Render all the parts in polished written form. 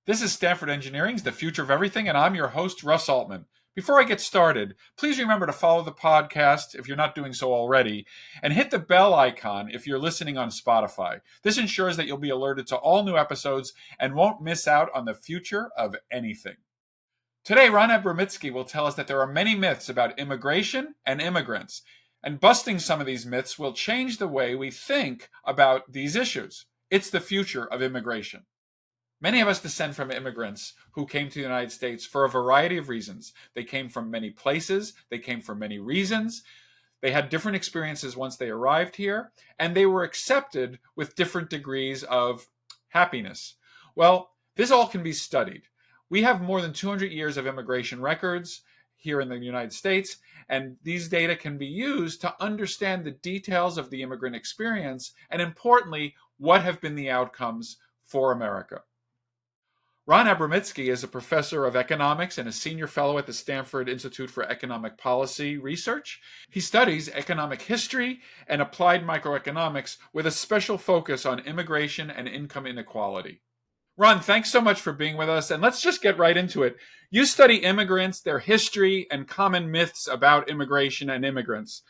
This is Stanford Engineering's The Future of Everything, and I'm your host, Russ Altman. Before I get started, please remember to follow the podcast if you're not doing so already, and hit the bell icon if you're listening on Spotify. This ensures that you'll be alerted to all new episodes and won't miss out on the future of anything. Today, Ron Abramitzky will tell us that there are many myths about immigration and immigrants, and busting some of these myths will change the way we think about these issues. It's the future of immigration. Many of us descend from immigrants who came to the United States for a variety of reasons. They came from many places, they came for many reasons, they had different experiences once they arrived here, and they were accepted with different degrees of happiness. Well, this all can be studied. We have more than 200 years of immigration records here in the United States, and these data can be used to understand the details of the immigrant experience, and importantly, what have been the outcomes for America. Ron Abramitzky is a professor of economics and a senior fellow at the Stanford Institute for Economic Policy Research. He studies economic history and applied microeconomics with a special focus on immigration and income inequality. Ron, thanks so much for being with us, and let's just get right into it. You study immigrants, their history, and common myths about immigration and immigrants.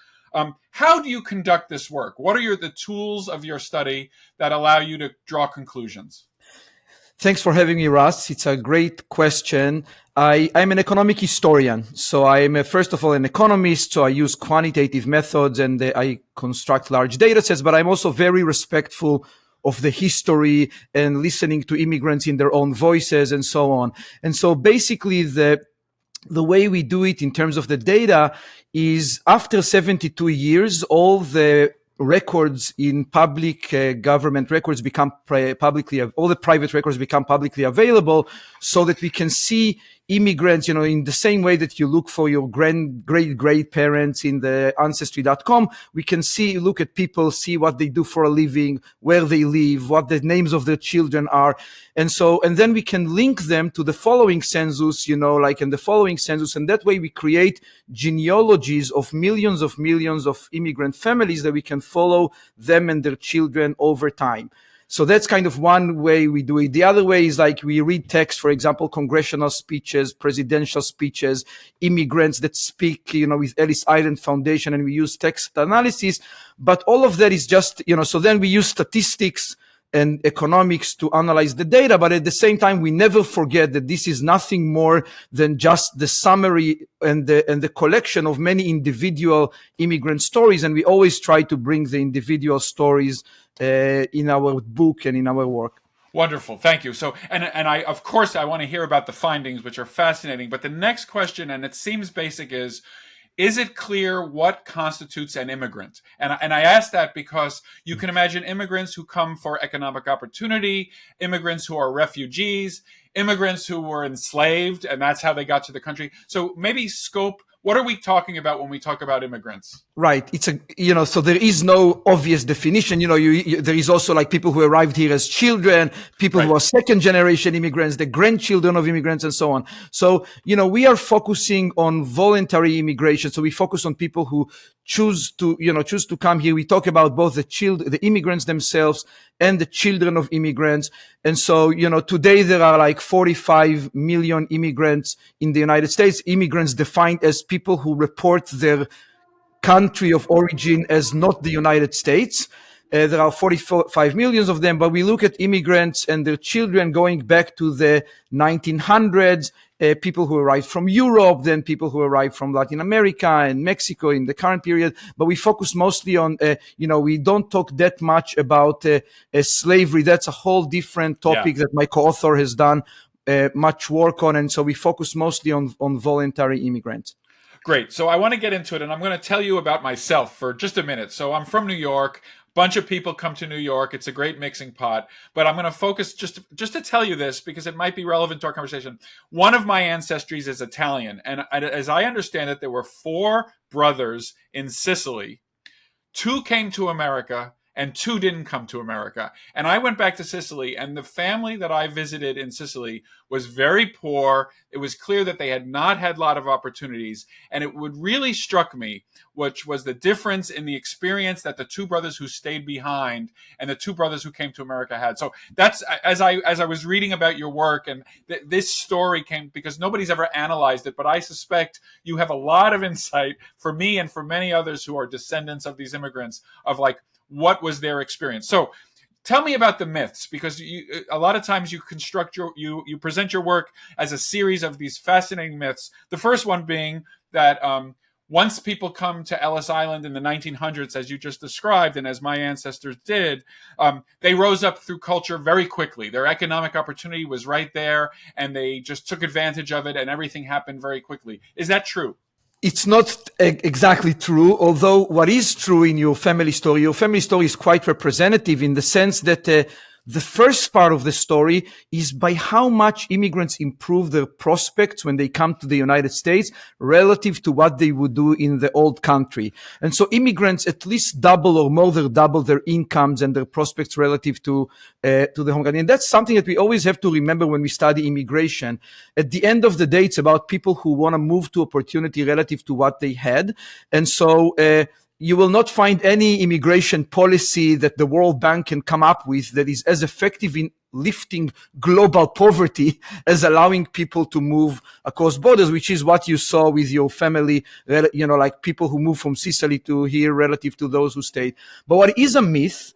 How do you conduct this work? What are the tools of your study that allow you to draw conclusions? Thanks for having me, Russ. It's a great question. I'm an economic historian. So I'm first of all an economist. So I use quantitative methods and I construct large data sets, but I'm also very respectful of the history and listening to immigrants in their own voices and so on. And so basically the way we do it in terms of the data is after 72 years, all the records in public government records become all the private records become publicly available so that we can see immigrants, in the same way that you look for your great parents in the ancestry.com, we can look at people, see what they do for a living, where they live, what the names of their children are. And then we can link them to the following census, and that way we create genealogies of millions of immigrant families that we can follow them and their children over time. So that's kind of one way we do it. The other way is like we read text, for example, congressional speeches, presidential speeches, immigrants that speak, with Ellis Island Foundation, and we use text analysis. But all of that is just, so then we use statistics and economics to analyze the data. But at the same time, we never forget that this is nothing more than just the summary and the collection of many individual immigrant stories. And we always try to bring the individual stories in our book and in our work. Wonderful. Thank you. So, and I, of course, I want to hear about the findings, which are fascinating. But the next question, and it seems basic, is it clear what constitutes an immigrant? And I ask that because you can imagine immigrants who come for economic opportunity, immigrants who are refugees, immigrants who were enslaved, and that's how they got to the country. So maybe scope, what are we talking about when we talk about immigrants? Right. It's so there is no obvious definition. There is also like people who arrived here as children, people who are second generation immigrants, the grandchildren of immigrants and so on. So, we are focusing on voluntary immigration. So we focus on people who choose to come here. We talk about both the immigrants themselves and the children of immigrants. And so, today there are like 45 million immigrants in the United States, immigrants defined as people who report their country of origin as not the United States. There are 45 million of them, but we look at immigrants and their children going back to the 1900s, people who arrived from Europe, then people who arrived from Latin America and Mexico in the current period. But we focus mostly on, we don't talk that much about slavery. That's a whole different topic that my co-author has done much work on. And so we focus mostly on voluntary immigrants. Great. So I want to get into it, and I'm going to tell you about myself for just a minute. So I'm from New York. Bunch of people come to New York. It's a great mixing pot. But I'm going to focus just to tell you this because it might be relevant to our conversation. One of my ancestries is Italian. And as I understand it, there were 4 brothers in Sicily. 2 came to America, and 2 didn't come to America. And I went back to Sicily, and the family that I visited in Sicily was very poor. It was clear that they had not had a lot of opportunities. And it would really struck me, which was the difference in the experience that the 2 brothers who stayed behind and the 2 brothers who came to America had. So that's, as I was reading about your work, and this story came because nobody's ever analyzed it, but I suspect you have a lot of insight for me and for many others who are descendants of these immigrants of like, what was their experience. So tell me about the myths, because a lot of times you construct you present your work as a series of these fascinating myths. The first one being that once people come to Ellis Island in the 1900s, as you just described, and as my ancestors did, they rose up through culture very quickly. Their economic opportunity was right there, and they just took advantage of it, and everything happened very quickly. Is that true? It's not exactly true, although what is true in your family story is quite representative in the sense that the first part of the story is by how much immigrants improve their prospects when they come to the United States relative to what they would do in the old country. And so immigrants at least double or more than double their incomes and their prospects relative to the home country. And that's something that we always have to remember when we study immigration. At the end of the day, it's about people who want to move to opportunity relative to what they had. And so, you will not find any immigration policy that the World Bank can come up with that is as effective in lifting global poverty as allowing people to move across borders, which is what you saw with your family, like people who moved from Sicily to here relative to those who stayed. But what is a myth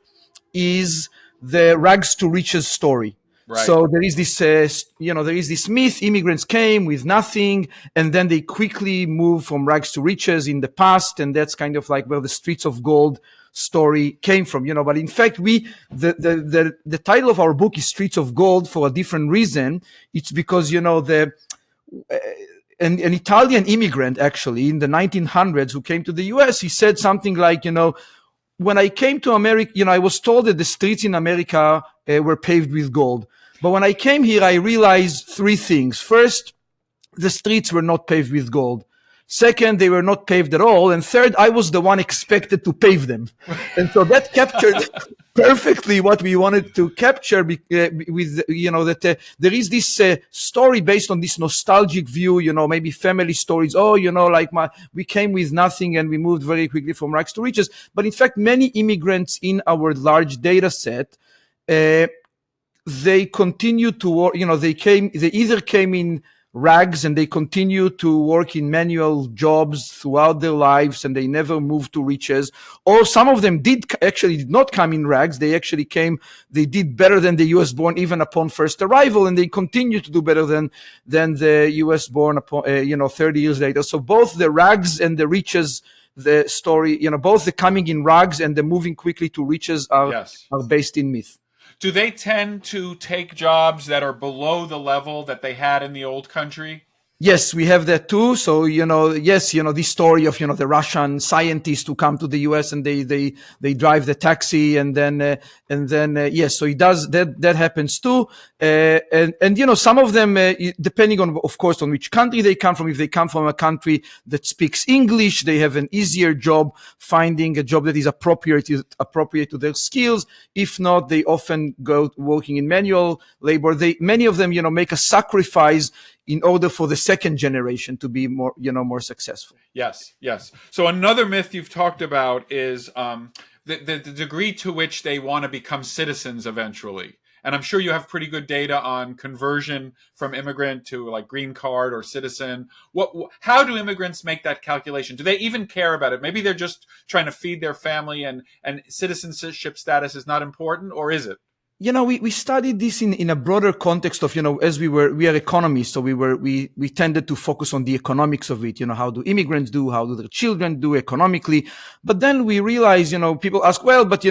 is the rags to riches story. Right. So there is this myth, immigrants came with nothing and then they quickly moved from rags to riches in the past. And that's kind of like where the streets of gold story came from, but in fact, the title of our book is Streets of Gold for a different reason. It's because, an Italian immigrant actually in the 1900s who came to the US, he said something like, when I came to America, I was told that the streets in America were paved with gold. But when I came here, I realized 3 things. First, the streets were not paved with gold. Second, they were not paved at all. And third, I was the one expected to pave them. And so that captured perfectly what we wanted to capture with, that there is this story based on this nostalgic view, maybe family stories. Oh, we came with nothing and we moved very quickly from rags to riches. But in fact, many immigrants in our large data set, they continue to work, they either came in rags and they continue to work in manual jobs throughout their lives and they never moved to riches, or some of them did not come in rags. They actually they did better than the US born even upon first arrival, and they continue to do better than the US born upon 30 years later. So both the rags and the riches, the story, both the coming in rags and the moving quickly to riches are based in myth. Do they tend to take jobs that are below the level that they had in the old country? Yes, we have that too. So, this story of, the Russian scientists who come to the US and they drive the taxi and then, yes, so it does, that happens too. And some of them, depending on, of course, on which country they come from, if they come from a country that speaks English, they have an easier job finding a job that is appropriate to their skills. If not, they often go working in manual labor. Many of them, make a sacrifice in order for the second generation to be more successful. Yes. So another myth you've talked about is the degree to which they want to become citizens eventually. And I'm sure you have pretty good data on conversion from immigrant to like green card or citizen. How do immigrants make that calculation? Do they even care about it? Maybe they're just trying to feed their family and citizenship status is not important, or is it? We studied this in a broader context of, as we are economists, so we tended to focus on the economics of it. How do immigrants do? How do their children do economically? But then we realize, people ask, well, but,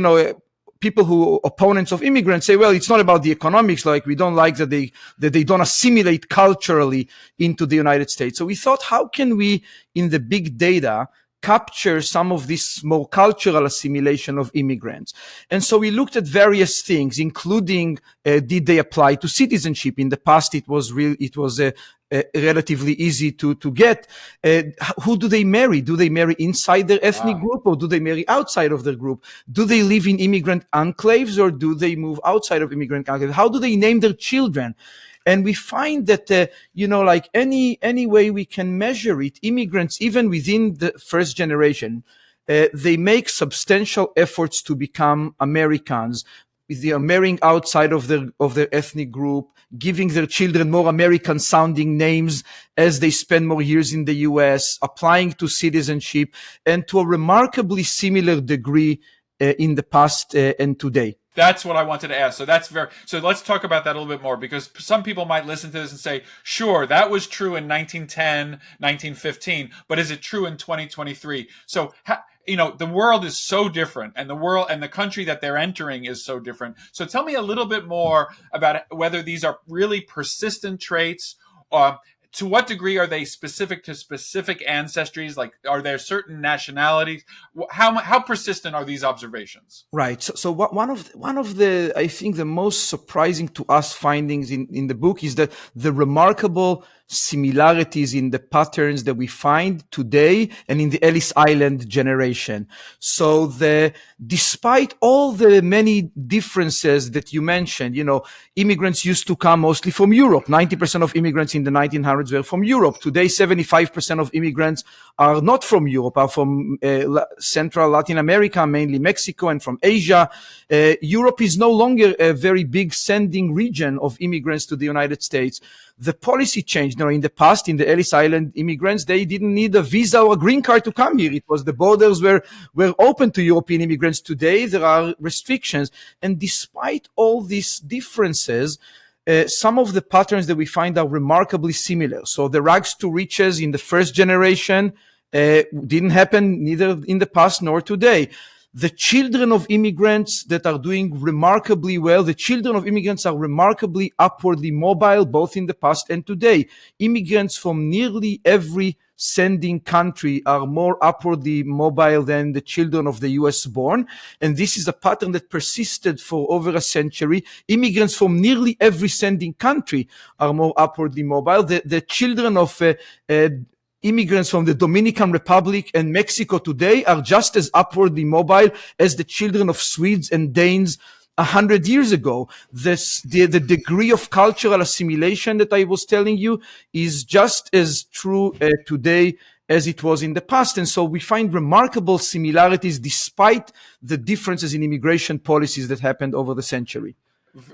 people who opponents of immigrants say, well, it's not about the economics. Like we don't like that they don't assimilate culturally into the United States. So we thought, how can we, in the big data, capture some of this more cultural assimilation of immigrants. And so we looked at various things, including did they apply to citizenship? In the past, it was relatively easy to get. Who do they marry? Do they marry inside their ethnic group, or do they marry outside of their group? Do they live in immigrant enclaves, or do they move outside of immigrant enclaves? How do they name their children? And we find that, like any way we can measure it, immigrants, even within the first generation, they make substantial efforts to become Americans. They are marrying outside of their ethnic group, giving their children more American sounding names as they spend more years in the US, applying to citizenship, and to a remarkably similar degree in the past and today. That's what I wanted to ask. So let's talk about that a little bit more, because some people might listen to this and say, sure, that was true in 1910, 1915, but is it true in 2023? So, the world is so different, and the country that they're entering is so different. So tell me a little bit more about whether these are really persistent traits. To what degree are they specific to specific ancestries? Like, are there certain nationalities? How persistent are these observations? Right. So one of the I think the most surprising to us findings in the book is that the remarkable similarities in the patterns that we find today and in the Ellis Island generation. So despite all the many differences that you mentioned, immigrants used to come mostly from Europe. 90% of immigrants in the 1900s were from Europe. Today, 75% of immigrants are not from Europe, are from Central Latin America, mainly Mexico, and from Asia. Europe is no longer a very big sending region of immigrants to the United States. The policy changed. In the past, in the Ellis Island immigrants, they didn't need a visa or a green card to come here. It was the borders were open to European immigrants. Today, there are restrictions. And despite all these differences, some of the patterns that we find are remarkably similar. So the rags to riches in the first generation didn't happen neither in the past nor today. The children of immigrants that are doing remarkably well, the children of immigrants are remarkably upwardly mobile, both in the past and today. Immigrants from nearly every sending country are more upwardly mobile than the children of the US born. And this is a pattern that persisted for over a century. Immigrants from nearly every sending country are more upwardly mobile. The children of immigrants from the Dominican Republic and Mexico today are just as upwardly mobile as the children of Swedes and Danes 100 years ago. The degree of cultural assimilation that I was telling you is just as true today as it was in the past. And so we find remarkable similarities despite the differences in immigration policies that happened over the century.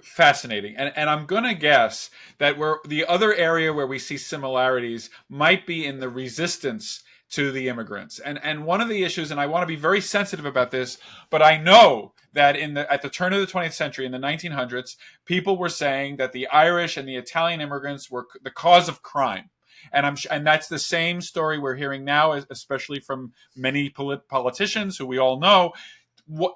Fascinating. And I'm going to guess that the other area where we see similarities might be in the resistance to the immigrants. And one of the issues, and I want to be very sensitive about this, but I know that at the turn of the 20th century, in the 1900s, people were saying that the Irish and the Italian immigrants were the cause of crime. And that's the same story we're hearing now, especially from many politicians who we all know.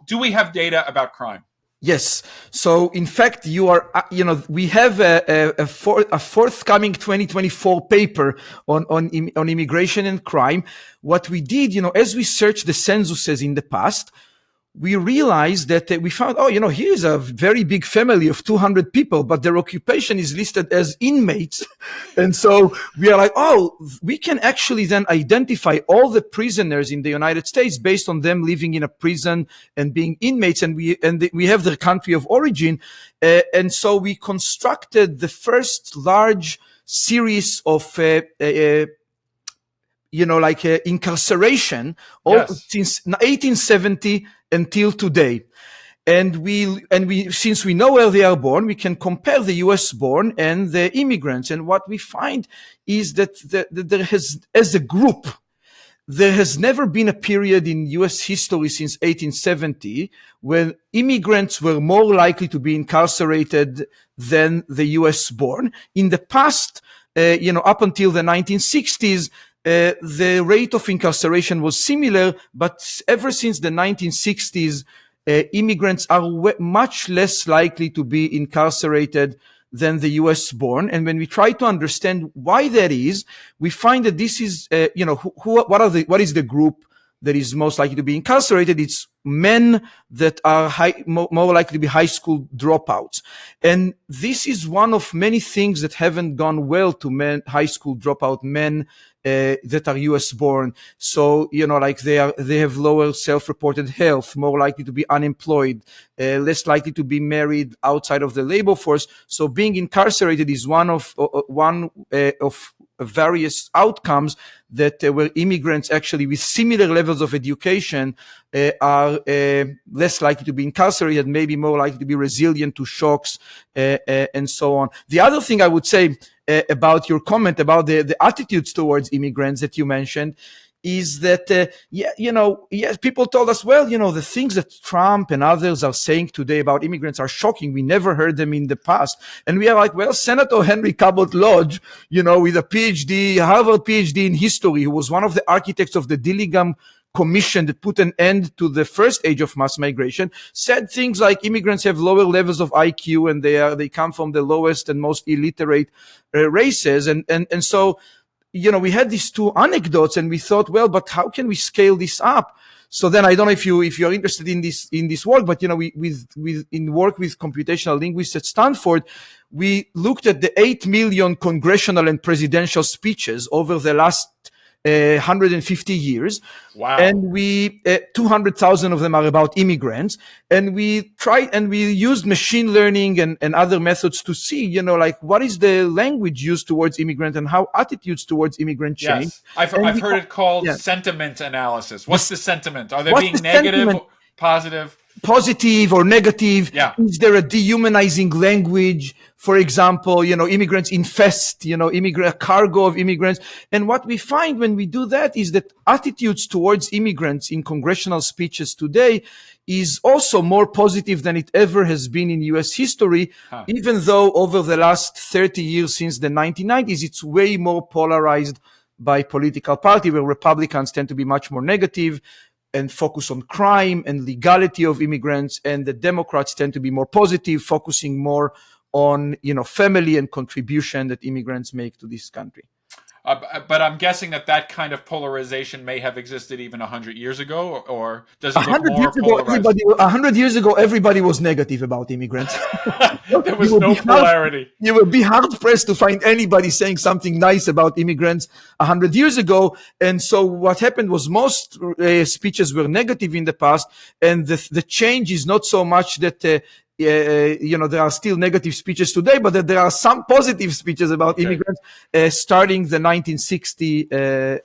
Do we have data about crime? Yes. So, in fact, we have a forthcoming 2024 paper on immigration and crime. What we did, as we searched the censuses in the past, we realized that we found, here's a very big family of 200 people, but their occupation is listed as inmates. And so we are like, we can actually then identify all the prisoners in the United States based on them living in a prison and being inmates. And we have their country of origin. And so we constructed the first large series of, incarceration since 1870 until today. And since we know where they are born, we can compare the US born and the immigrants. And what we find is that there has, as a group, there has never been a period in US history since 1870 when immigrants were more likely to be incarcerated than the US born. In the past, up until the 1960s, the rate of incarceration was similar, but ever since the 1960s, immigrants are much less likely to be incarcerated than the US born. And when we try to understand why that is, we find that this is, what is the group that is most likely to be incarcerated. It's men that are more likely to be high school dropouts. And this is one of many things that haven't gone well to high school dropout men that are US born. So, like they have lower self-reported health, more likely to be unemployed, less likely to be married outside of the labor force. So being incarcerated is one of various outcomes that where immigrants actually with similar levels of education are less likely to be incarcerated, maybe more likely to be resilient to shocks and so on. The other thing I would say about your comment about the attitudes towards immigrants that you mentioned is that, yes, people told us, well, the things that Trump and others are saying today about immigrants are shocking. We never heard them in the past. And we are like, well, Senator Henry Cabot Lodge, with a PhD, Harvard PhD in history, who was one of the architects of the Dillingham Commission that put an end to the first age of mass migration, said things like immigrants have lower levels of IQ and they come from the lowest and most illiterate races. And so, we had these two anecdotes and we thought, well, but how can we scale this up? So then I don't know if you're interested in this work, but we in work with computational linguists at Stanford, we looked at the 8 million congressional and presidential speeches over the last 150 years. Wow. And 200,000 of them are about immigrants. And we used machine learning and other methods to see, what is the language used towards immigrants and how attitudes towards immigrant change. Yes. I've heard it called sentiment analysis. What's the sentiment? Are they being negative, positive or negative? Yeah. Is there a dehumanizing language? For example, immigrants infest, a cargo of immigrants. And what we find when we do that is that attitudes towards immigrants in congressional speeches today is also more positive than it ever has been in US history, even though over the last 30 years since the 1990s, it's way more polarized by political party, where Republicans tend to be much more negative and focus on crime and legality of immigrants, and the Democrats tend to be more positive, focusing more on family and contribution that immigrants make to this country. But I'm guessing that kind of polarization may have existed even 100 years ago, or does it look more polarized? 100 years ago, everybody was negative about immigrants. There was no polarity. You would be hard-pressed to find anybody saying something nice about immigrants 100 years ago. And so what happened was most speeches were negative in the past, and the change is not so much that there are still negative speeches today, but that there are some positive speeches about immigrants starting the 1960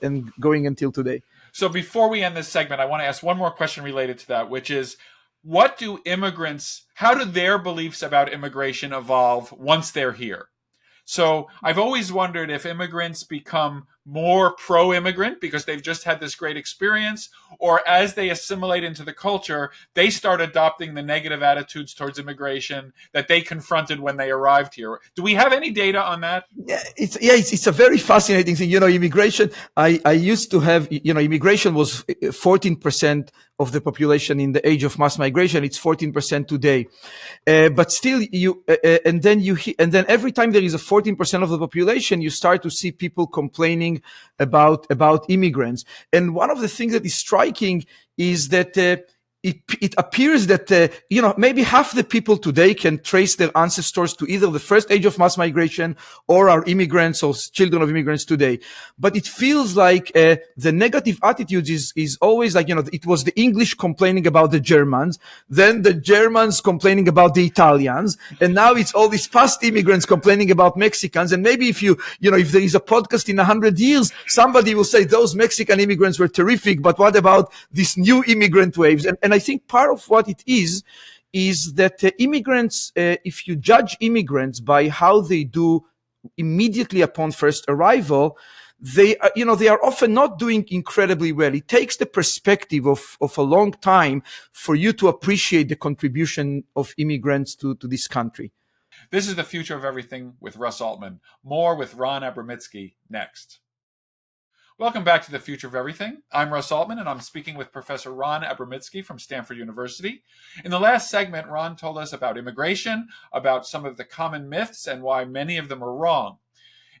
and going until today. So before we end this segment, I want to ask one more question related to that, which is, how do their beliefs about immigration evolve once they're here? So I've always wondered if immigrants become more pro-immigrant because they've just had this great experience, or as they assimilate into the culture, they start adopting the negative attitudes towards immigration that they confronted when they arrived here. Do we have any data on that? It's a very fascinating thing. Immigration, I used to have, immigration was 14% of the population in the age of mass migration. It's 14% today. But still and then every time there is a 14% of the population, you start to see people complaining about immigrants. And one of the things that is striking is that it appears that, maybe half the people today can trace their ancestors to either the first age of mass migration or are immigrants or children of immigrants today. But it feels like the negative attitudes is always like, it was the English complaining about the Germans, then the Germans complaining about the Italians, and now it's all these past immigrants complaining about Mexicans. And maybe if if there is a podcast in 100 years, somebody will say those Mexican immigrants were terrific, but what about these new immigrant waves? And I think part of what it is that immigrants, if you judge immigrants by how they do immediately upon first arrival, they are often not doing incredibly well. It takes the perspective of a long time for you to appreciate the contribution of immigrants to this country. This is The Future of Everything with Russ Altman. More with Ron Abramitzky next. Welcome back to The Future of Everything. I'm Russ Altman, and I'm speaking with Professor Ron Abramitzky from Stanford University. In the last segment, Ron told us about immigration, about some of the common myths, and why many of them are wrong.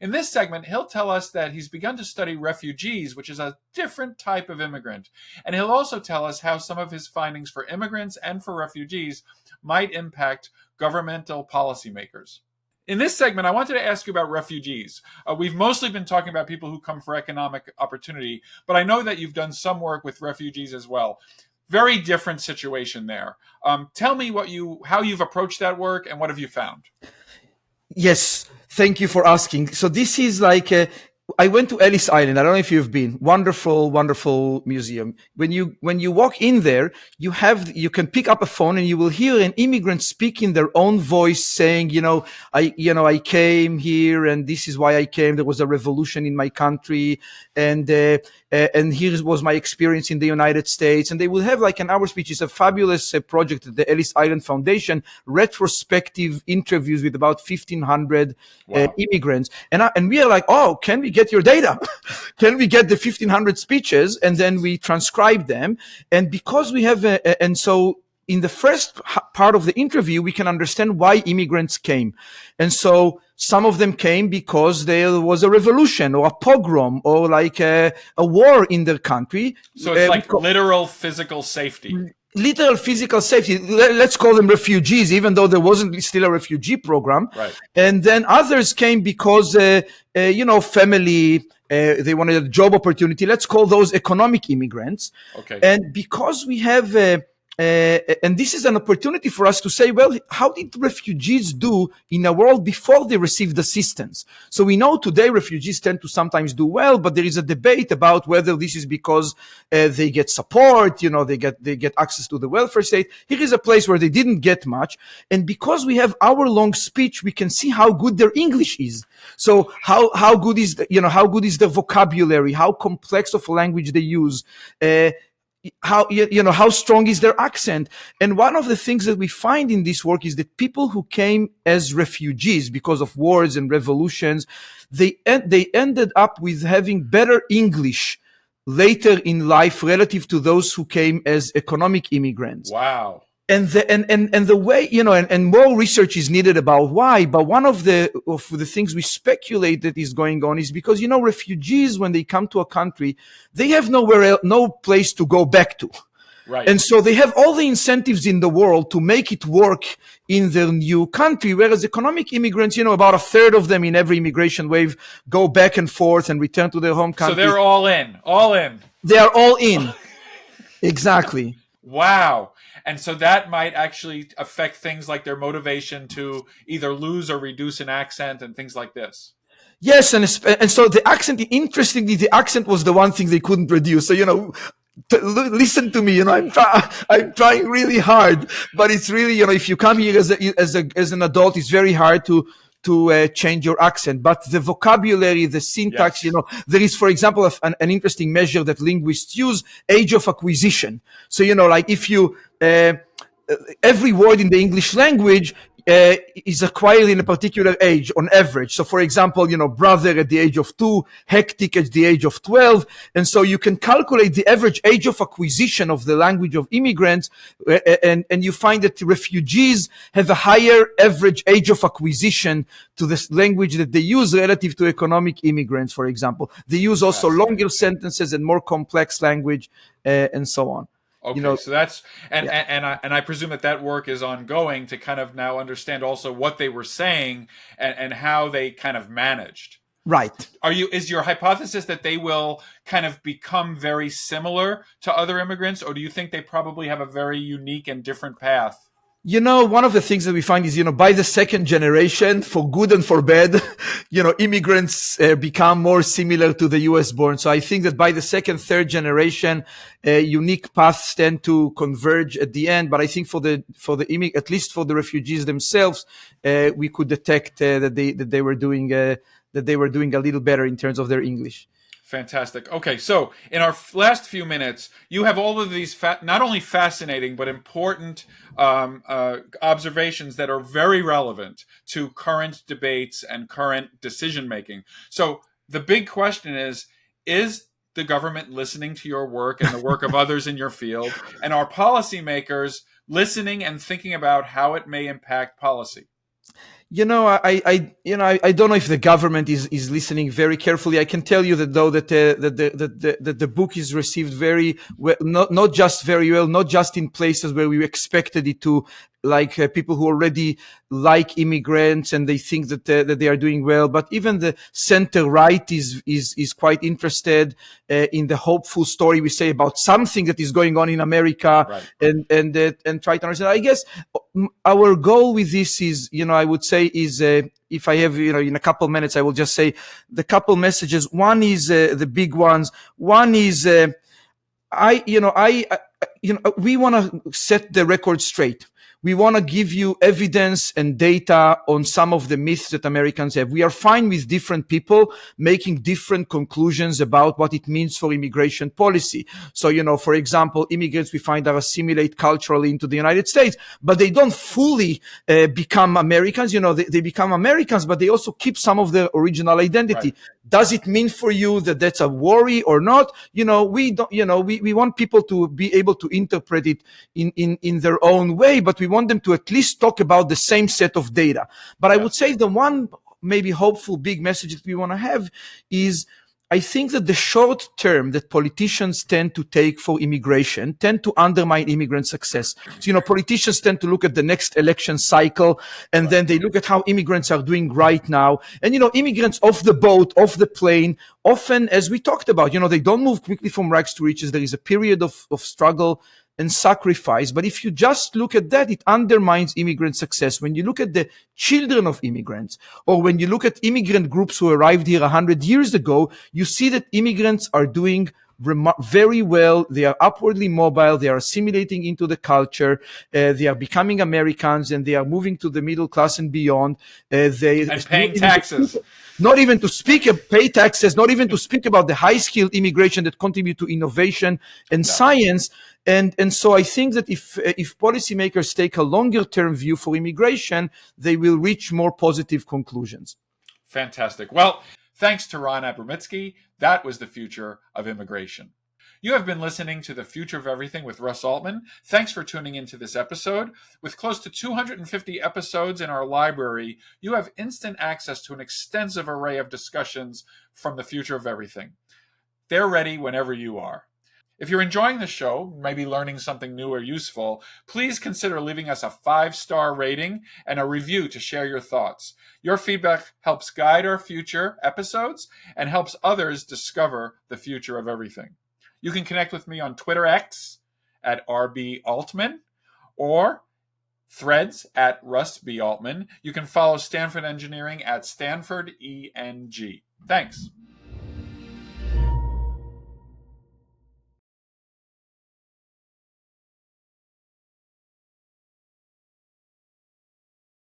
In this segment, he'll tell us that he's begun to study refugees, which is a different type of immigrant. And he'll also tell us how some of his findings for immigrants and for refugees might impact governmental policymakers. In this segment, I wanted to ask you about refugees. We've mostly been talking about people who come for economic opportunity, but I know that you've done some work with refugees as well. Very different situation there. Tell me how you've approached that work and what have you found? Yes, thank you for asking. So this is like I went to Ellis Island. I don't know if you've been. Wonderful, wonderful museum. When you walk in there, you can pick up a phone and you will hear an immigrant speak in their own voice saying, I came here and this is why I came. There was a revolution in my country and here was my experience in the United States. And they will have like an hour speech. It's a fabulous project at the Ellis Island Foundation, retrospective interviews with about 1,500 immigrants. And we are like, oh, can we get your data? Can we get the 1,500 speeches? And then we transcribe them. And because we have, and so in the first part of the interview, we can understand why immigrants came. And so some of them came because there was a revolution or a pogrom or like a war in their country. So it's like literal physical safety. Literal physical safety. Let's call them refugees, even though there wasn't still a refugee program. Right. And then others came because, family, they wanted a job opportunity. Let's call those economic immigrants. Okay. And because we have, and this is an opportunity for us to say, well, how did refugees do in a world before they received assistance? So we know today refugees tend to sometimes do well, but there is a debate about whether this is because they get support, they get access to the welfare state. Here is a place where they didn't get much, and because we have hour-long speech, we can see how good their English is. So how good is their vocabulary? How complex of a language they use? How strong is their accent? And one of the things that we find in this work is that people who came as refugees because of wars and revolutions, they ended up with having better English later in life relative to those who came as economic immigrants. Wow. And the way, and more research is needed about why, but one of the things we speculate that is going on is because, refugees, when they come to a country, they have no place to go back to. Right. And so they have all the incentives in the world to make it work in their new country. Whereas economic immigrants, about a third of them in every immigration wave go back and forth and return to their home country. So they're all in. They are all in. Exactly. Wow. And so that might actually affect things like their motivation to either lose or reduce an accent and things like this. Yes, and so the accent, interestingly, the accent was the one thing they couldn't reduce. So, listen to me, I'm trying really hard, but it's really, if you come here as an adult, it's very hard to change your accent. But the vocabulary, the syntax, yes. There is, for example, an interesting measure that linguists use, age of acquisition. So, like if you, every word in the English language is acquired in a particular age on average. So, for example, brother at the age of 2, hectic at the age of 12. And so you can calculate the average age of acquisition of the language of immigrants. And you find that refugees have a higher average age of acquisition to the language that they use relative to economic immigrants, for example. They use also longer sentences and more complex language and so on. Okay, so that's and I presume that work is ongoing to kind of now understand also what they were saying and how they kind of managed. Right. Is your hypothesis that they will kind of become very similar to other immigrants, or do you think they probably have a very unique and different path? One of the things that we find is, by the second generation, for good and for bad, immigrants become more similar to the US born. So I think that by the second, third generation, unique paths tend to converge at the end. But I think at least for the refugees themselves, we could detect that they were doing a little better in terms of their English. Fantastic. Okay, so in our last few minutes, you have all of these not only fascinating but important observations that are very relevant to current debates and current decision making. So the big question is the government listening to your work and the work of others in your field? And are policymakers listening and thinking about how it may impact policy? I don't know if the government is listening very carefully. I can tell you that though that the book is received very well, not just very well, not just in places where we expected it to, like people who already like immigrants and they think that they are doing well, but even the center right is quite interested in the hopeful story we say about something that is going on in America, Right. and try to understand. I guess our goal with this is, I would say is, if I have, in a couple minutes, I will just say the couple messages. One is the big ones. One is, we want to set the record straight. We want to give you evidence and data on some of the myths that Americans have. We are fine with different people making different conclusions about what it means for immigration policy. So, for example, immigrants we find are assimilate culturally into the United States, but they don't fully become Americans. They become Americans, but they also keep some of their original identity. Right. Does it mean for you that that's a worry or not? We don't, we want people to be able to interpret it in their own way, but we want them to at least talk about the same set of data. But I would say the one maybe hopeful big message that we want to have is, I think that the short term that politicians tend to take for immigration tend to undermine immigrant success. So, politicians tend to look at the next election cycle, and then they look at how immigrants are doing right now. And, immigrants off the boat, off the plane, often, as we talked about, they don't move quickly from rags to riches. There is a period of struggle and sacrifice. But if you just look at that, it undermines immigrant success. When you look at the children of immigrants, or when you look at immigrant groups who arrived here 100 years ago, you see that immigrants are doing very well. They are upwardly mobile. They are assimilating into the culture. They are becoming Americans, and they are moving to the middle class and beyond. And paying taxes. Not even to speak of pay taxes, not even to speak about the high-skilled immigration that contribute to innovation and science. And so I think that if policymakers take a longer-term view for immigration, they will reach more positive conclusions. Fantastic. Well, thanks to Ron Abramitzky. That was the future of immigration. You have been listening to The Future of Everything with Russ Altman. Thanks for tuning into this episode. With close to 250 episodes in our library, you have instant access to an extensive array of discussions from The Future of Everything. They're ready whenever you are. If you're enjoying the show, maybe learning something new or useful, please consider leaving us a 5-star rating and a review to share your thoughts. Your feedback helps guide our future episodes and helps others discover the future of everything. You can connect with me on Twitter X at @RBAltman or Threads at Russ B. Altman. You can follow Stanford Engineering at Stanford ENG. Thanks.